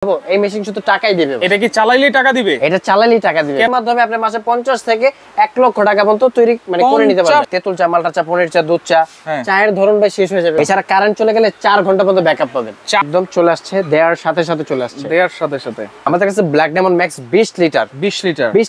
এই মেশিন শুধু টাকাই দিবে। এটা কি চালাইলেই টাকা দিবে? এটা চালাইলেই টাকা দিবে। এর মাধ্যমে আপনি মাসে 50 থেকে 1 লক্ষ টাকা পর্যন্ত তৈরি করে নিতে পারবেন। তেঁতুল চা, মালটা চা, পনির চা, দুধ চা, চায়ের ধরন ভাই শেষ হয়ে যাবে। এছাড়া কারেন্ট চলে গেলে 4 ঘন্টা পর্যন্ত ব্যাকআপ পাবেন। একদম চলে আসছে, দেওয়ার সাথে সাথে চলে আসছে। দেওয়ার সাথে সাথে আমাদের কাছে black diamond max 20 litre 20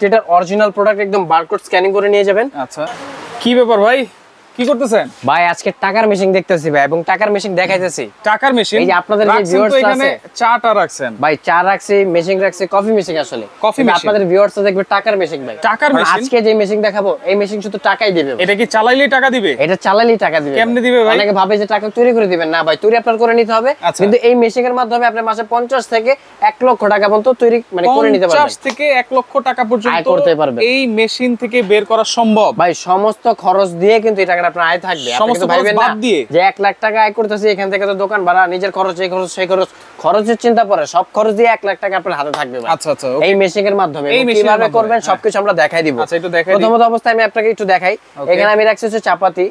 litre original product, একদম বারকোড স্ক্যানিং করে নিয়ে যাবেন। আচ্ছা, কি ব্যাপার ভাই, কি করতেছেন? ভাই আজকে টাকার মেশিন দেখতেছি ভাই, এবং টাকার মেশিন দেখাইতেছি। টাকার মেশিন? এই যে আপনাদের যে ভিউয়ার্স আছে, চাটা রাখছেন ভাই, চা রাখছি, মেশিন রাখছি, কফি মেশিন। আসলে কফি মেশিন আপনাদের ভিউয়ার্স দেখবে টাকার মেশিন ভাই। টাকার মেশিন আজকে যে মেশিন দেখাবো, এই মেশিন শুধু টাকাই দিবে। এটা কি চালাইলেই টাকা দিবে? এটা চালালেই টাকা দিবে। কেমনে দিবে ভাই? অনেকে ভাবে যে টাকা তৈরি করে দিবেন, না ভাই, তৈরি আপনার করে নিতে হবে। কিন্তু এই মেশিনের মাধ্যমে আপনি মাসে 50 থেকে 1 লক্ষ টাকা পর্যন্ত তৈরি করে নিতে পারবেন। 50 থেকে 1 লক্ষ টাকা পর্যন্ত আয় করতে পারবেন। এই মেশিন থেকে বের করা সম্ভব ভাই। সমস্ত খরচ দিয়ে কিন্তু এই টাকাটা আপনার আয় থাকবে। সমস্ত খরচ বাদ দিয়ে যে 1 লাখ টাকা আয় করতেছি, এখান থেকে তো দোকান ভাড়া, নিজের খরচ, এই খরচ, সেই খরচ, খরচের চিন্তা পড়ে, সব খরচ দিয়ে 1 লাখ টাকা আপনার হাতে থাকবে ভাই। আচ্ছা আচ্ছা, এই মেশিনের মাধ্যমে কিভাবে করবেন সবকিছু আমরা দেখাই দিব। আচ্ছা, একটু দেখাই দিই। প্রথমত অবস্থায় আমি আপনাকে একটু দেখাই। এখানে আমি রাখছি হচ্ছে চাপাতি,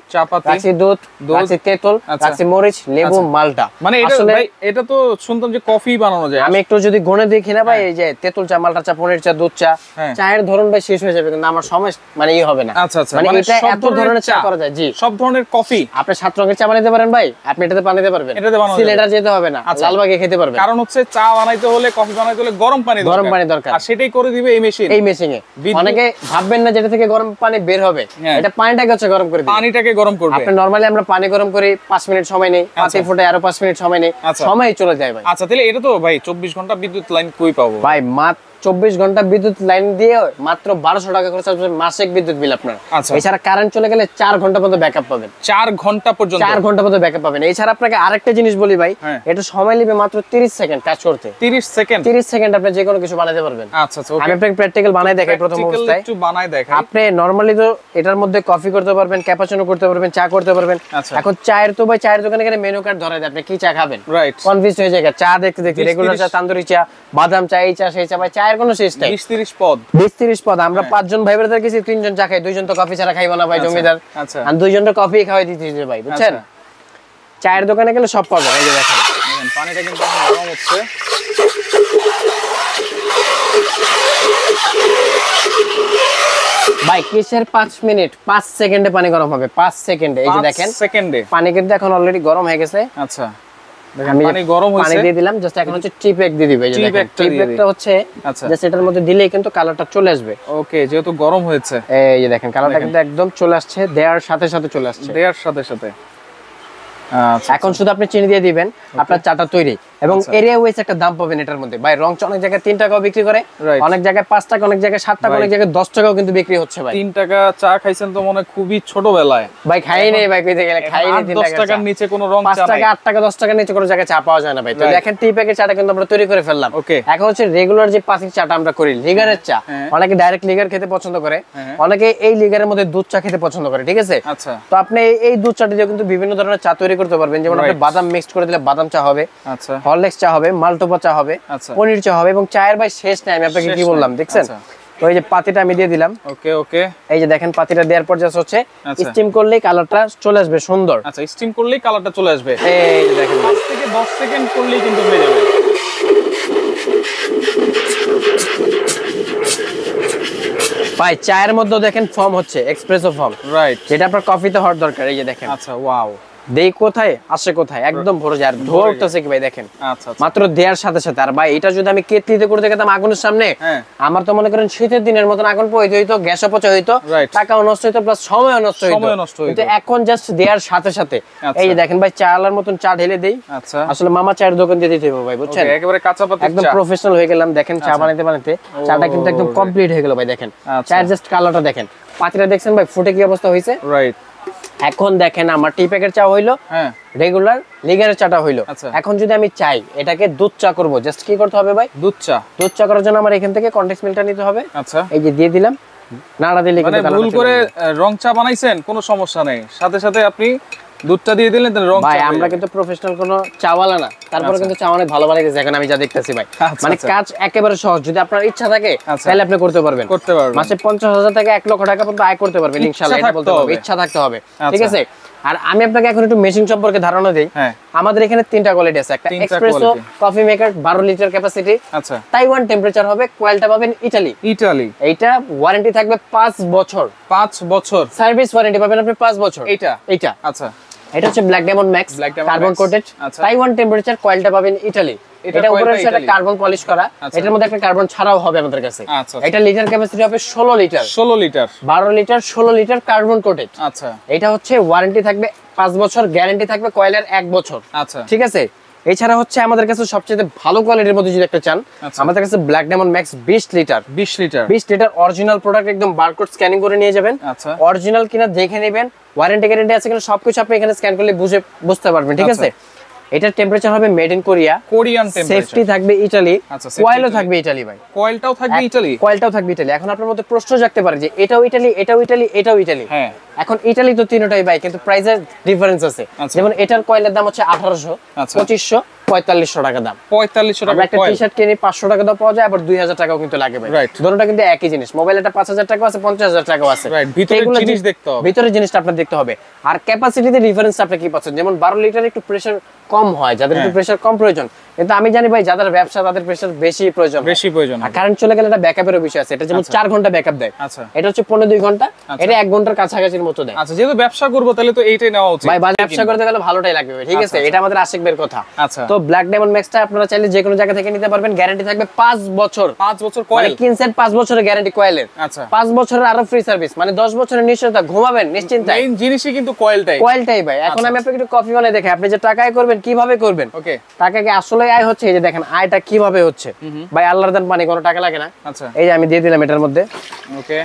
রাখছি দুধ, রাখছি তেঁতুল, রাখছি মরিচ, লেবু, মালটা। মানে এটা ভাই, এটা তো শুনতাম যে কফি বানানো যায়। আমি একটু যদি গণে দেখি না ভাই, এই যে তেঁতুল চা, মালটা চা, পনির চা, দুধ চা, চায়ের ধরন ভাই শেষ হয়ে যাবে, কিন্তু আমার সময় মানে ই হবে না। আচ্ছা আচ্ছা, মানে এটা এত ধরনের চা করা যায়। জি, সব ধরনের কফি। আপনি 7 রঙের চা বানাইতে পারেন ভাই, আপনি এটাতে বানাইতে পারবেন। সিলেটার যেতে হবে না, লালবাগে খেতে পারবেন। কারণ হচ্ছে চা বানাইতে হলে, কফি বানাইতে হলে গরম পানি দরকার, আর সেটাই করে দিবে এই মেশিন। এই মেশিনে অনেকে ভাববেন না যেটা থেকে গরম পানি বের হবে, এটা পানিটাকে হচ্ছে গরম করে দিবে। পানিটাকে গরম করবে। আপনি নরমালি আমরা পানি গরম করি 5 মিনিট সময় নেই, পাতি ফুটে আরো 5 মিনিট সময় নেই, সময় চলে যায় ভাই। আচ্ছা, তাহলে এটা তো ভাই 24 ঘন্টা বিদ্যুৎ লাইন কই পাবো ভাই? মাত্র 24 ঘন্টা বিদ্যুৎ লাইন দিয়ে মাত্র 1200 টাকা খরচ আসবে মাসিক বিদ্যুৎ বিল আপনার। এছাড়া কারেন্ট চলে গেলে 4 ঘন্টা পর্যন্ত ব্যাকআপ পাবেন। 4 ঘন্টা পর্যন্ত? 4 ঘন্টা পর্যন্ত ব্যাকআপ পাবেন। এছাড়া আপনাকে আরেকটা জিনিস বলি ভাই, এটা সময় নেবে মাত্র 30 সেকেন্ড কাজ করতে। 30 সেকেন্ড? 30 সেকেন্ড আপনি যে কোনো কিছু বানাতে পারবেন। আচ্ছা আচ্ছা, আমি আপনাকে প্র্যাকটিক্যাল বানাই দেখাই প্রথম অবস্থায়। একটু বানাই দেখাই। আপনি নরমালি তো এটার মধ্যে কফি করতে পারবেন, ক্যাপাচিনো করতে পারবেন, চা করতে পারবেন। এখন চায়ের তো ভাই, চায়ের দোকানে গেলে মেনু কার্ড ধরে দেয়, আপনি কি চা খাবেন, রাইট, কনফিউজ হয়ে যায়। চা দেখতে দেখতে রেগুলার চা, তান্দুরি চা, বাদাম চা, এই চা, সেই চা, ভাই চায়ের কোনো শেষ নাই। 20-30 পদ। 20-30 পদ। আমরা 5 জন ভাই ব্রাদার গেছি, 3 জন চা খাই, 2 জন তো কফি ছাড়া খাইবো না ভাই, জমিদার। আচ্ছা, আর 2 জনের কফি খাওয়াই দিতেছে ভাই, বুঝছেন? চায়ের দোকানে গেলে সব পাবেন। এই যে দেখেন, পানিটা কিন্তু গরম হচ্ছে। ভাই কিসের 5 মিনিট, 5 সেকেন্ডে পানি গরম হবে, 5 সেকেন্ডে। এই যে দেখেন, 5 সেকেন্ডে পানি কিন্তু এখন অলরেডি গরম হয়ে গেছে। আচ্ছা, দেখেন পানি গরম হইছে, পানি দিয়ে দিলাম, জাস্ট এখন হচ্ছে টি প্যাক দিয়ে দিবে। এই যে দেখেন, টি প্যাকটা হচ্ছে জাস্ট এটার মধ্যে দিলেই কিন্তু কালারটা চলে আসবে। ওকে, যেহেতু গরম হয়েছে, এই যে দেখেন কালারটা কিন্তু একদম চলে আসছে, দেওয়ার সাথে সাথে চলে আসছে, দেওয়ার সাথে সাথে। এখন শুধু আপনি চিনি দিয়ে দিবেন, আপনার চাটা তৈরি। এবং এরিয়া ওয়াইজ একটা দাম পাবেন এটার মধ্যে ভাই। রং চা অনেক জায়গায় 3 টাকাও বিক্রি করে, অনেক জায়গায় 5 টাকা, অনেক জায়গায় 7 টাকা, অনেক জায়গায় 10 টাকাও কিন্তু বিক্রি হচ্ছে ভাই। 3 টাকা চা খাইছেন তো মনে খুবই ছোটবেলায় ভাই, খাই নেই ভাই, কইতে গেলে খাই নেই। 10 টাকার নিচে কোনো রং চা নাই, 5 টাকা, 8 টাকা, 10 টাকার নিচে কোনো জায়গায় চা পাওয়া যায় না ভাই। তো দেখেন টি প্যাকের চাটা কিন্তু আমরা তৈরি করে ফেললাম। এখন হচ্ছে রেগুলার যে পাতির চাটা আমরা করি, লিগারের চা, অনেকে ডাইরেক্ট লিগার খেতে পছন্দ করে, অনেকে এই লিগারের মধ্যে দুধ চা খেতে পছন্দ করে, ঠিক আছে? তো আপনি এই দুধ চাটা দিয়ে কিন্তু বিভিন্ন ধরনের চা তৈরি করতে পারবেন। যেমন আপনি বাদাম মিক্স করে দিলে বাদাম চা হবে, আচ্ছা, হরলিক্স চা হবে, মালটোপা চা হবে, পনির চা হবে, এবং চায়ের ভাই শেষ নাই। আমি আপনাকে কি বললাম দেখছেন? তো এই যে পাতিটা আমি দিয়ে দিলাম। ওকে ওকে, এই যে দেখেন পাতিটা দেওয়ার পর জাস্ট হচ্ছে স্টিম করলেই কালারটা চলে আসবে সুন্দর। আচ্ছা, স্টিম করলেই কালারটা চলে আসবে। এই যে দেখেন 5 থেকে 10 সেকেন্ড করলেই কিন্তু হয়ে যাবে। ভাই চায়ের মধ্যে দেখেন ফর্ম হচ্ছে এক্সপ্রেসো ফর্ম, রাইট, যেটা আপনার কফিতে হওয়ার দরকার। এই যে দেখেন, আচ্ছা, ওয়াও, দেই কোথায় আসে কোথায়, একদম ভরে যায়। আর ধোয়া উঠতেছে কি ভাই দেখেন, মাত্র দেওয়ার সাথে সাথে। আর ভাই এটা যদি আমি কেটলিতে করতে গেতাম আগুনের সামনে, আমার তো মনে করেন শীতের দিনের মতন আগুন পোহাইতে হইতো, গ্যাসও পচা হইতো, টাকাও নষ্ট হইতো, প্লাস সময়ও নষ্ট হইতো। কিন্তু এখন জাস্ট দেওয়ার সাথে সাথে এই যে দেখেন ভাই, চা আলার মতন চা ঢেলে দেই। আসলে মামা চায়ের দোকান দিয়ে দিতে হবে ভাই, বুঝছেন? একেবারে কাঁচা পাতা, একদম প্রফেশনাল হয়ে গেলাম। দেখেন চা বানাইতে বানাইতে চাটা কিন্তু একদম কমপ্লিট হয়ে গেল ভাই। দেখেন চায়ের জাস্ট কালারটা দেখেন, পাতিটা দেখছেন ভাই ফুটে কি অবস্থা হয়েছে, রাইট। এখন দেখেন আমার টি প্যাকের চা হইলো, রেগুলার লিগারের চাটা হইলো। এখন যদি আমি চাই এটাকে দুধ চা করব, জাস্ট কি করতে হবে ভাই? দুধ চা করার জন্য আমার এখান থেকে কনডেন্স মিল্কটা নিতে হবে। আচ্ছা, এই যে দিয়ে দিলাম, নাড়া দিলে কিন্তু কালার। ভুল করে রং চা বানাইছেন কোনো সমস্যা নাই, সাথে সাথে আপনি দুধটা দিয়ে দিলেন, তাহলে রং চা। ভাই আমরা কিন্তু প্রফেশনাল কোনো চাওয়ালা না, তারপরে কিন্তু চা অনেক ভালো বানাইতেছে এখন আমি যা দেখতেছি ভাই। মানে কাজ একেবারে সহজ, যদি আপনার ইচ্ছা থাকে তাহলে আপনি করতে পারবেন। মাসে 50,000 থেকে 1 লক্ষ টাকা পর্যন্ত আয় করতে পারবেন ইনশাআল্লাহ। এটা বলতে হবে ইচ্ছা থাকতে হবে, ঠিক আছে? আর আমি আপনাকে এখন একটু মেশিন সম্পর্কে ধারণা দেই। আমাদের এখানে তিনটা কোয়ালিটি আছে, একটা espresso coffee maker 12 litre capacity, আচ্ছা তাইওয়ান টেম্পারেচার হবে, কয়েলটা পাবেন ইতালি। এইটা ওয়ারেন্টি থাকবে 5 বছর। 5 বছর সার্ভিস ওয়ারেন্টি পাবেন আপনি 5 বছর। এইটা আচ্ছা, এটা হচ্ছে black diamond max carbon coated, Taiwan temperature, কয়েলটা পাবেন ইতালি। এটা উপরে সেটা কার্বন পলিশ করা, এটার মধ্যে একটা কার্বন ছাড়াও হবে আমাদের কাছে। এটা লিটার ক্যাপাসিটি হবে 16 litre, 12 litre 16 litre carbon coated. আচ্ছা, এটা হচ্ছে ওয়ারেন্টি থাকবে 5 বছর, গ্যারান্টি থাকবে কয়েলের 1 বছর। আচ্ছা, ঠিক আছে। এছাড়া হচ্ছে আমাদের কাছে সবচেয়ে ভালো কোয়ালিটির মধ্যে যদি একটা চান, আমাদের কাছে black diamond max 20 litre original product, একদম বারকোড স্ক্যানিং করে নিয়ে যাবেন। আচ্ছা, অরিজিনাল কিনা দেখে নেবেন, ওয়ারেন্টি গ্যারান্টি আছে কিনা সবকিছু আপনি এখানে স্ক্যান করলে বুঝতে পারবেন। ঠিক আছে। এটার টেম্পারেচার হবে made in Korean temperature, safety থাকবে ইতালি, কয়েলও থাকবে ইতালি। ভাই কয়েলটাও থাকবে ইতালি। এখন আপনার মধ্যে প্রশ্ন জাগতে পারে যে এটাও ইতালি, এটাও ইতালি, এটাও ইতালি। হ্যাঁ, এখন ইতালি তো তিনটাই ভাই, কিন্তু প্রাইসের ডিফারেন্স আছে। যেমন এটার কয়েলের দাম হচ্ছে 1800, 2500, 4500 টাকা দাম। 4500 টাকা একটা টি-শার্ট কিনে 500 টাকা দাও পাওয়া যায়, আবার 2000 টাকাও কিন্তু লাগে ভাই। দুটোটা কিন্তু একই জিনিস। মোবাইল এটা 5000 টাকা আছে, 50000 টাকাও আছে। ভিতরের জিনিস দেখতে হবে, ভিতরের জিনিসটা আপনার দেখতে হবে। আর ক্যাপাসিটিতে ডিফারেন্স আপনি কি পাচ্ছেন, যেমন 12 লিটার একটু প্রেসার কম হয়, যাদের একটু প্রেসার কম প্রয়োজন, কিন্তু আমি জানি ভাই যাদের ব্যবসা তাদের প্রেসার বেশি প্রয়োজন। আর কারেন্ট চলে গেলে এটা ব্যাকআপের বিষয় আছে। এটা যেমন 4 ঘন্টা ব্যাকআপ দেয়, এটা হচ্ছে 15-2 ঘন্টা, এটা 1 ঘন্টার কাছাকাছির মতো দেয়। আচ্ছা, যেহেতু ব্যবসা করব তাহলে তো এইটাই নেওয়া উচিত ভাই, ব্যবসা করতে গেলে ভালোটাই লাগবে। ঠিক আছে, এটা আমাদের আশিক বের কথা। তো ব্ল্যাক ডায়মন্ড ম্যাক্সটা আপনারা চাইলে যে কোনো জায়গা থেকে নিতে পারবেন, গ্যারান্টি থাকবে 5 বছর। 5 বছর কয়েল কিনছেন, 5 বছরের গ্যারান্টি কয়েলের। আচ্ছা, 5 বছরের আরো ফ্রি সার্ভিস, মানে 10 বছরের নিশ্চয়তা, ঘুমাবেন নিশ্চিন্তায়। মেইন জিনিসই কিন্তু কয়েলটাই ভাই। এখন আমি আপনাকে একটু কফি বানাই দেখাই, আপনি যে টাকায় করবেন কিভাবে করবেন। ওকে, টাকাকে আসলে আয় হচ্ছে, এই যে দেখেন আয়টা কিভাবে হচ্ছে ভাই, আল্লাহর দান পানি, কোনো টাকা লাগে না। আচ্ছা, এই যে আমি দিয়ে দিলাম এটার মধ্যে। ওকে,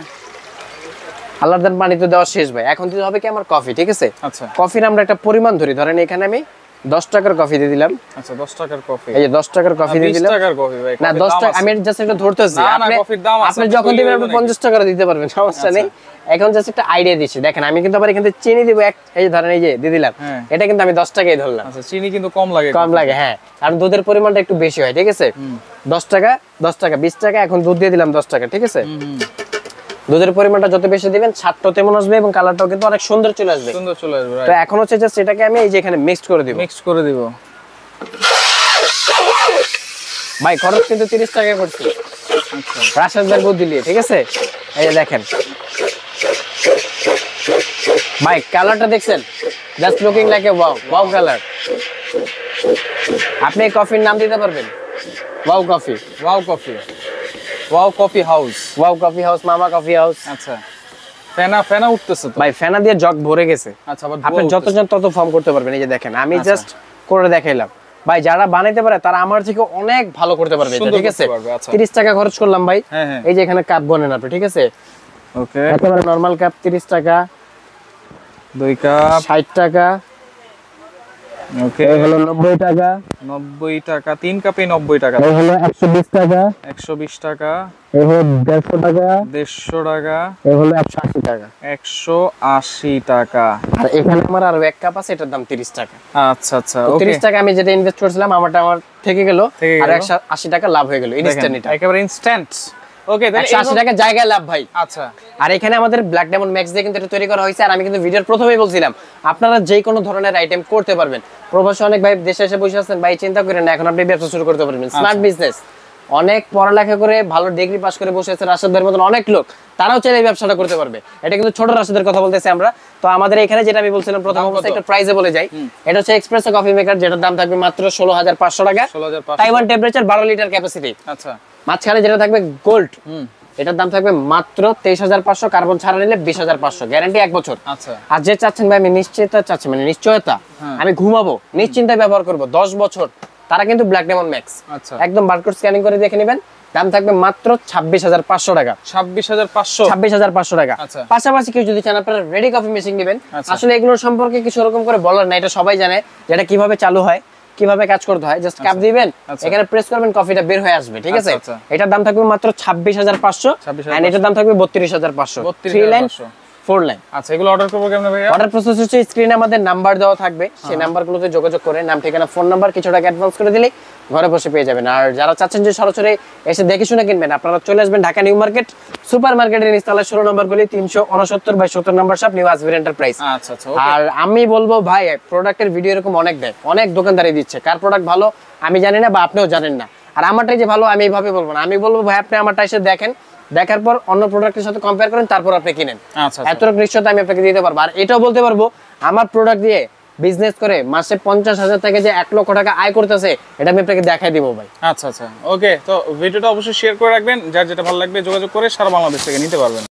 আল্লাহর দান পানি তো দেওয়া শেষ ভাই, এখন দিতে হবে কি আমার কফি। ঠিক আছে। আচ্ছা, কফির আমরা একটা পরিমাণ ধরি, ধরেন এখানে আমি 10 টাকার কফি দিয়ে দিলাম। আচ্ছা, 10 টাকার কফি, এই যে 10 টাকার কফি দিয়ে দিলাম। 20 টাকার কফি ভাই, না 10 টাকা, আমি জাস্ট এটা ধরতেছি। আপনি যখন দিবেন আপনি 50 টাকা দিতে পারবেন, সমস্যা নেই। এখন জাস্ট একটা আইডিয়া দিচ্ছি, দেখেন আমি কিন্তু আবার এখানে চিনি দিব এক, এই যে ধরেন এই যে দিয়ে দিলাম, এটা কিন্তু আমি 10 টাকাই ধরলাম। আচ্ছা, চিনি কিন্তু কম লাগে, হ্যাঁ, কারণ দুধের পরিমাণটা একটু বেশি হয়। ঠিক আছে, 10 টাকা 20 টাকা, এখন দুধ দিয়ে দিলাম 10 টাকা। ঠিক আছে, দুধের পরিমাণটা যত বেশি দিবেন স্বাদটাও তেমন আসবে এবং কালারটাও কিন্তু অনেক সুন্দর চলে আসবে। তো এখন হচ্ছে জাস্ট এটাকে আমি এই যে এখানে মিক্স করে দিব। ভাই খরচ কিন্তু 30 টাকা করছি। আচ্ছা, রাশাদার দুধ দিলে। ঠিক আছে, এই যে দেখেন ভাই, কালারটা দেখছেন, just looking like a wow colour. আপনি এই কফির নাম দিতে পারবেন ওয়াও কফি হাউস, মামা কফি হাউস। আচ্ছা, ফেনা উঠতেছে তো ভাই, ফেনা দিয়ে জগ ভরে গেছে। আচ্ছা, আপনি যতজন তত ফর্ম করতে পারবেন। এই যে দেখেন আমি জাস্ট করে দেখাইলাম ভাই, যারা বানাইতে পারে তারা আমার থেকে অনেক ভালো করতে পারবে। ঠিক আছে, 30 টাকা খরচ করলাম ভাই। এই যে এখানে কাপ গনেন আপনি। ঠিক আছে, ওকে, একেবারে নরমাল কাপ 30 টাকা, 2 কাপ 60 টাকা, ওকে, হলো 90 টাকা, 3 কাপে 90 টাকা, এই হলো 120 টাকা, এই হলো 150 টাকা, 150 টাকা, এই হলো 180 টাকা, 180 টাকা। আর এখানে আমার আরো এক কাপ আছে, এটার দাম 30 টাকা। আচ্ছা, ওকে, 30 টাকা আমি যেটা ইনভেস্ট করছিলাম আমার থেকে গেল, আর 180 টাকা লাভ হয়ে গেল ইনস্ট্যান্ট। এটা একেবারে ইনস্ট্যান্ট। ওকে, তাহলে 180 টাকা জায়গায় লাভ ভাই। আচ্ছা, আর এখানে আমাদের ব্ল্যাক ডায়মন্ড ম্যাক্স দিয়ে কিন্তু এটা তৈরি করা হয়েছে। আর আমি কিন্তু ভিডিওর প্রথমেই বলছিলাম আপনারা যে কোনো ধরনের আইটেম করতে পারবেন। প্রবাসী অনেক ভাই দেশে এসে বসে আছেন, ভাই চিন্তা করেন না, এখন আপনি ব্যবসা শুরু করতে পারবেন। স্মার্ট বিজনেস, অনেক পড়ালেখা করে ভালো ডিগ্রি পাস করে বসে আছে রাশেদ ভাইয়ের মতন অনেক লোক, তারাও চাইলে এই ব্যবসাটা করতে পারবে। এটা কিন্তু ছোট রাশেদের কথা বলতেছি আমরা। তো আমাদের এখানে যেটা আমি বলছিলাম প্রথম অবস্থায় একটা প্রাইসে বলে যাই, এটা হচ্ছে এক্সপ্রেসো কফি মেকার, যেটার দাম থাকবে মাত্র 16500 টাকা, তাইওয়ান টেম্পারেচার, 12 লিটার ক্যাপাসিটি। আচ্ছা, মাঝখানে যেটা থাকবে গোল্ড, এটার দাম থাকবে মাত্র 23500, কার্বন ছাড়া নিলে 20500, গ্যারান্টি 1 বছর। আচ্ছা, আর যে চাচ্ছেন ভাই আমি নিশ্চিততা চাচ্ছি, মানে নিশ্চয়তা, আমি ঘুমাবো নিশ্চিন্তায় ব্যবহার করব 10 বছর, তারা কিন্তু ব্ল্যাক ডায়মন্ড ম্যাক্স একদম বারকোড স্ক্যানিং করে দেখে নেবেন। দাম থাকবে মাত্র 26500 টাকা। 26500 টাকা। পাশাপাশি কেউ যদি চান আপনারা রেডি কফি মেশিন নেবেন, আসলে এগুলোর সম্পর্কে কিছু রকম করে বলার না, এটা সবাই জানে যেটা কিভাবে চালু হয়, কিভাবে কাজ করতে হয়। জাস্ট কাপ দিবেন, এখানে প্রেস করবেন, কফিটা বের হয়ে আসবে। ঠিক আছে, এটার দাম থাকবে মাত্র 26500, আর এটার দাম থাকবে 32500। 3 লাইন 4 লাইন। আচ্ছা, এগুলো অর্ডার করব কেমনে ভাইয়া? অর্ডার প্রসেস হচ্ছে স্ক্রিনে আমাদের নাম্বার দেওয়া থাকবে, সেই নাম্বারগুলোতে যোগাযোগ করে নাম, ঠিকানা, ফোন নাম্বার, কিছু টাকা অ্যাডভান্স করে দিলে ঘরে বসে পেয়ে যাবেন। আর যারা চাচ্ছেন যে সরাসরি এসে দেখে শুনে কিনবেন, আপনারা চলে আসবেন ঢাকা নিউ মার্কেট সুপার মার্কেটের নিচতলায় 16 নম্বর গলি 369/70 নম্বর শপ নিউ আসবির এন্টারপ্রাইজ। আচ্ছা আচ্ছা। আর আমি বলবো ভাই, প্রোডাক্টের ভিডিও এরকম অনেক দেয়, অনেক দোকানদারি দিচ্ছে, কার প্রোডাক্ট ভালো আমি জানি না বা আপনিও জানেন না। আর আমারটাই যে ভালো আমি এইভাবে বলবো না, আমি বলবো ভাই আপনি আমারটা এসে দেখেন, দেখার পর অন্য প্রোডাক্টের সাথে কম্পেয়ার করেন, তারপর আপনি কিনেন। আচ্ছা, এতটুকু নিশ্চয়তা আমি আপনাকে দিতে পারবো। আর এটাও বলতে পারবো আমার প্রোডাক্ট দিয়ে বিজনেস করে মাসে 50,000 থেকে যে 1 লক্ষ টাকা আয় করতেছে, এটা আমি আপনাকে দেখাই দিব ভাই। আচ্ছা আচ্ছা, ওকে। তো ভিডিওটা অবশ্যই শেয়ার করে রাখবেন, যার যেটা ভালো লাগবে যোগাযোগ করে সারা বাংলাদেশ থেকে নিতে পারবেন।